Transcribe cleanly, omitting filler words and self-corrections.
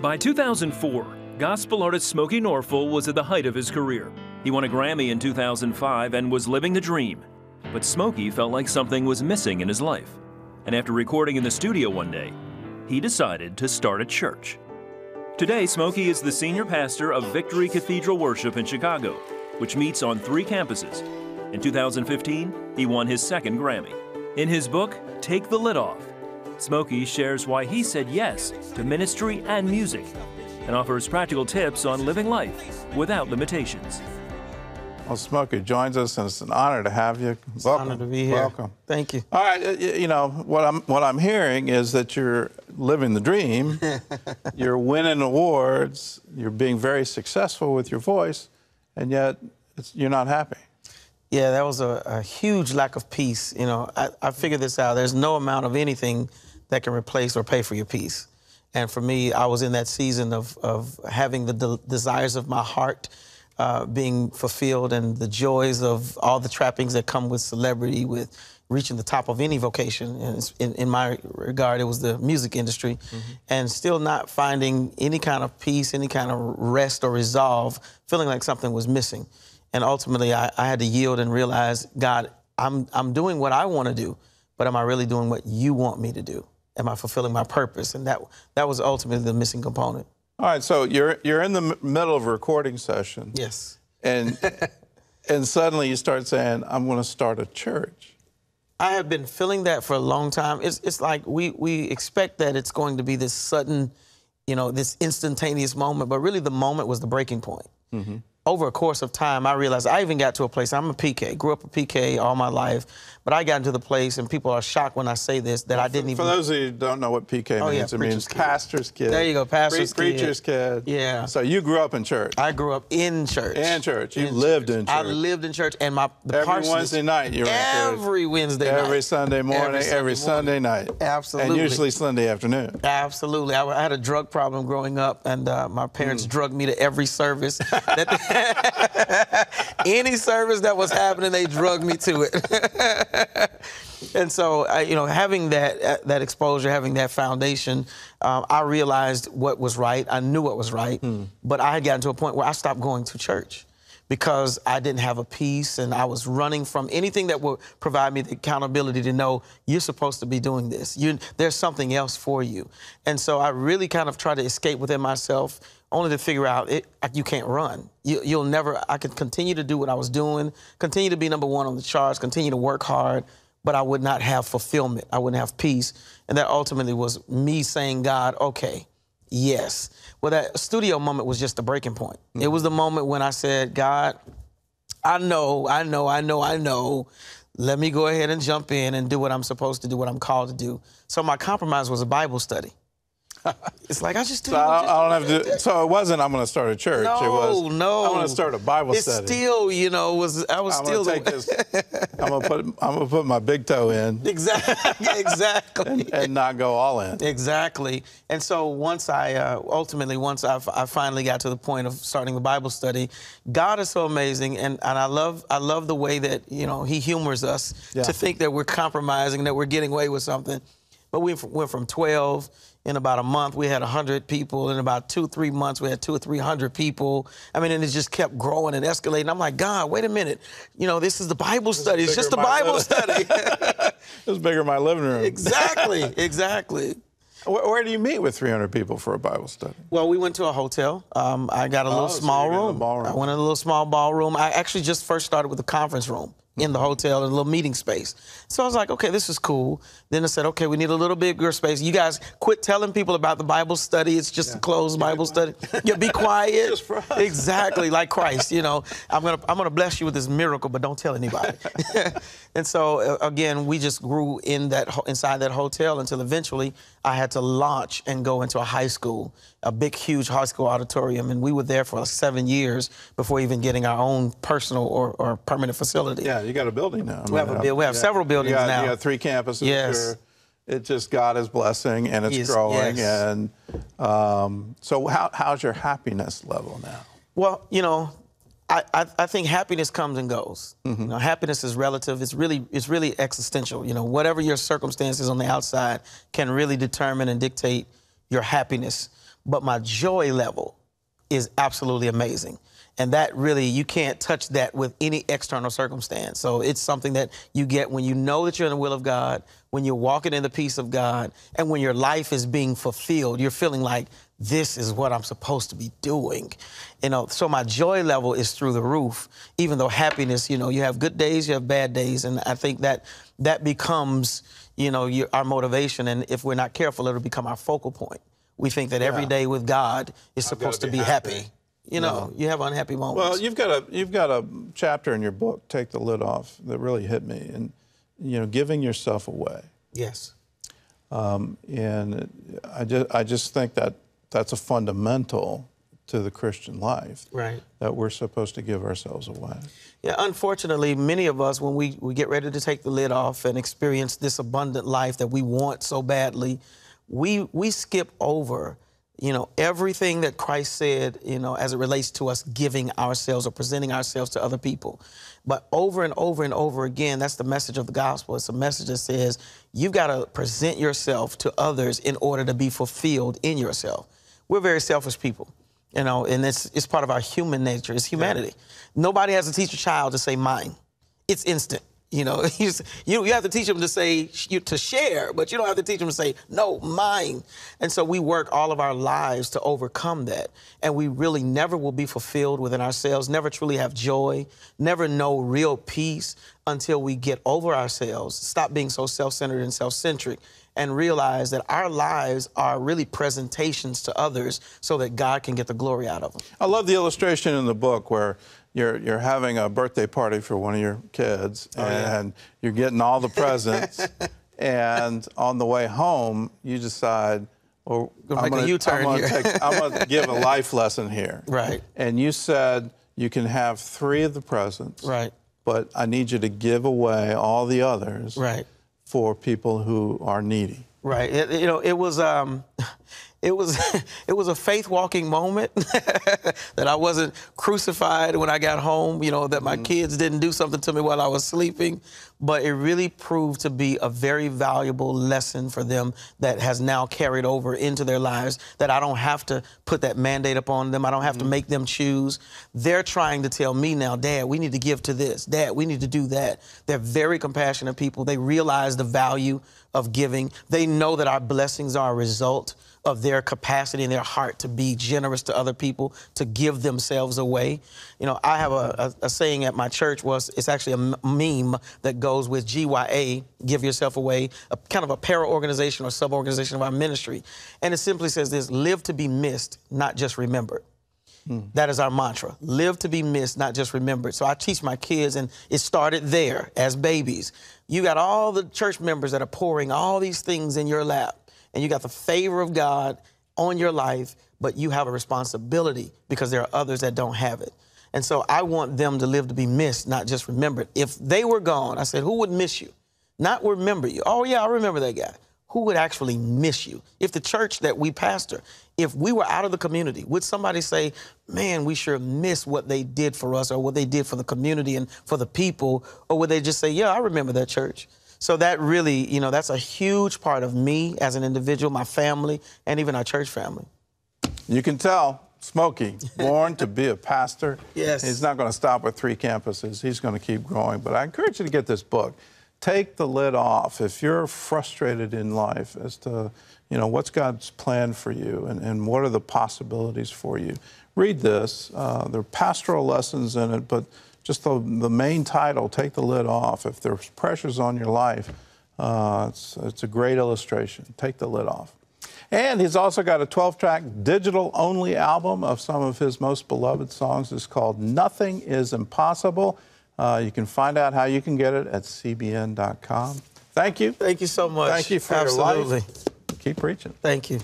By 2004, gospel artist Smokie Norful was at the height of his career. He won a Grammy in 2005 and was living the dream. But Smokie felt like something was missing in his life. And after recording in the studio one day, he decided to start a church. Today, Smokie is the senior pastor of Victory Cathedral Worship in Chicago, which meets on 3 campuses. In 2015, he won his second Grammy. In his book, Take the Lid Off, Smokie shares why he said yes to ministry and music and offers practical tips on living life without limitations. Well, Smokie joins us, and it's an honor to have you. It's an honor to be here. Welcome. Thank you. All right, you know, what I'm hearing is that you're living the dream. You're winning awards. You're being very successful with your voice, and yet you're not happy. Yeah, that was a huge lack of peace. You know, I figured this out. There's no amount of anything that can replace or pay for your peace. And for me, I was in that season of having the desires of my heart being fulfilled and the joys of all the trappings that come with celebrity, with reaching the top of any vocation. And in my regard, it was the music industry. And still not finding any kind of peace, any kind of rest or resolve, feeling like something was missing. And ultimately, I had to yield and realize, God, I'm doing what I want to do, but am I really doing what you want me to do? Am I fulfilling my purpose? And that was ultimately the missing component. All right, so you're in the middle of a recording session. Yes. And suddenly you start saying, I'm going to start a church. I have been feeling that for a long time. It's like we expect that it's going to be this sudden, you know, this instantaneous moment, but really the moment was the breaking point. Over a course of time, I realized I even got to a place, I'm a PK, grew up a PK all my life, but I got into the place, and people are shocked when I say this, that I didn't even... For those of you who don't know what PK means, it means pastor's kid. There you go, pastor's kid. Preacher's kid. Yeah. So you grew up in church. I grew up in church. In church. You lived in church. I lived in church, and every Wednesday night you were in church. Every Wednesday night. Every Sunday morning, every Sunday night. Absolutely. And usually Sunday afternoon. Absolutely. I had a drug problem growing up, and my parents drugged me to every service. Any service that was happening, they drugged me to it. And so, you know, having that exposure, having that foundation, I realized what was right. I knew what was right. But I had gotten to a point where I stopped going to church because I didn't have a peace, and I was running from anything that would provide me the accountability to know you're supposed to be doing this. There's something else for you. And so I really kind of tried to escape within myself, only to figure out you can't run. You'll never, I could continue to do what I was doing, continue to be #1 on the charts, continue to work hard, but I would not have fulfillment. I wouldn't have peace. And that ultimately was me saying, God, okay, yes. Well, that studio moment was just the breaking point. It was the moment when I said, God, I know. Let me go ahead and jump in and do what I'm supposed to do, what I'm called to do. So my compromise was a Bible study. It's like I just do. So I don't have to. So it wasn't I'm going to start a church. No, it was no. I'm going to start a Bible study. It's still, you know, I was still. Take this. I'm going to put my big toe in. Exactly. and not go all in. Exactly. And so once I finally got to the point of starting the Bible study, God is so amazing, and I love the way that, you know, He humors us to think that we're compromising, that we're getting away with something. But we went from 12. In about a month, we had 100 people. In about 2-3 months, we had 200 or 300 people. I mean, and it just kept growing and escalating. I'm like, God, wait a minute. You know, this is the Bible study. It's just a Bible study. It was bigger in my living room. Exactly. Where do you meet with 300 people for a Bible study? Well, we went to a hotel. I got a little small room. I went in a little small ballroom. I actually just first started with a conference room in the hotel, in a little meeting space. So I was like, okay, this is cool. Then I said, okay, we need a little bigger space. You guys quit telling people about the Bible study. It's just a closed Bible study. Yeah, be quiet. Just for us. Exactly, like Christ, you know. I'm gonna bless you with this miracle, but don't tell anybody. And so, again, we just grew inside that hotel until eventually I had to launch and go into a high school, a big, huge high school auditorium. And we were there for 7 years before even getting our own personal or permanent facility. Yeah, you got a building now. We have several buildings now. You got 3 campuses. Yes. It's just God is blessing, and it's growing. Yes. And so how's your happiness level now? Well, you know, I think happiness comes and goes. You know, happiness is relative. It's really existential. You know, whatever your circumstances on the outside can really determine and dictate your happiness, but my joy level is absolutely amazing. And that really, you can't touch that with any external circumstance. So it's something that you get when you know that you're in the will of God, when you're walking in the peace of God, and when your life is being fulfilled. You're feeling like, this is what I'm supposed to be doing. You know, so my joy level is through the roof, even though happiness, you know, you have good days, you have bad days. And I think that becomes, you know, our motivation. And if we're not careful, it'll become our focal point. We think that every day with God is supposed to be happy. You know, you have unhappy moments. Well, you've got a chapter in your book, Take the Lid Off, that really hit me, and you know, giving yourself away. Yes. And I just think that that's a fundamental to the Christian life. Right. That we're supposed to give ourselves away. Yeah, unfortunately, many of us, when we get ready to take the lid off and experience this abundant life that we want so badly, we skip over, you know, everything that Christ said, you know, as it relates to us giving ourselves or presenting ourselves to other people. But over and over and over again, that's the message of the gospel. It's a message that says you've got to present yourself to others in order to be fulfilled in yourself. We're very selfish people, you know, and it's part of our human nature. It's humanity. Yeah. Nobody has to teach a child to say mine. It's instant. You know, you have to teach them to say, to share, but you don't have to teach them to say, no, mine. And so we work all of our lives to overcome that. And we really never will be fulfilled within ourselves, never truly have joy, never know real peace until we get over ourselves, stop being so self-centered and self-centric, and realize that our lives are really presentations to others so that God can get the glory out of them. I love the illustration in the book where you're having a birthday party for one of your kids, and you're getting all the presents, and on the way home, you decide, well, I'm going to give a life lesson here. Right. And you said you can have 3 of the presents, right, but I need you to give away all the others, right, for people who are needy. Right. You know, it was a faith-walking moment that I wasn't crucified when I got home, you know, that my kids didn't do something to me while I was sleeping. But it really proved to be a very valuable lesson for them that has now carried over into their lives, that I don't have to put that mandate upon them. I don't have to make them choose. They're trying to tell me now, Dad, we need to give to this. Dad, we need to do that. They're very compassionate people. They realize the value of giving. They know that our blessings are a result of their capacity and their heart to be generous to other people, to give themselves away. You know, I have a saying at my church, it's actually a meme that goes with GYA, give yourself away, a kind of a para-organization or sub-organization of our ministry. And it simply says this: live to be missed, not just remembered. That is our mantra. Live to be missed, not just remembered. So I teach my kids, and it started there as babies. You got all the church members that are pouring all these things in your lap, and you got the favor of God on your life, but you have a responsibility because there are others that don't have it. And so I want them to live to be missed, not just remembered. If they were gone, I said, who would miss you? Not remember you. Oh, yeah, I remember that guy. Who would actually miss you? If the church that we pastor, if we were out of the community, would somebody say, man, we sure miss what they did for us or what they did for the community and for the people? Or would they just say, yeah, I remember that church? So that really, you know, that's a huge part of me as an individual, my family, and even our church family. You can tell, Smokie, born to be a pastor. Yes. He's not going to stop with 3 campuses. He's going to keep growing. But I encourage you to get this book. Take the lid off. If you're frustrated in life as to, you know, what's God's plan for you and what are the possibilities for you, read this. There are pastoral lessons in it, but just the main title, Take the Lid Off. If there's pressures on your life, it's a great illustration. Take the lid off. And he's also got a 12-track digital-only album of some of his most beloved songs. It's called Nothing is Impossible. You can find out how you can get it at cbn.com. Thank you. Thank you so much. Thank you for your life. Keep preaching. Thank you.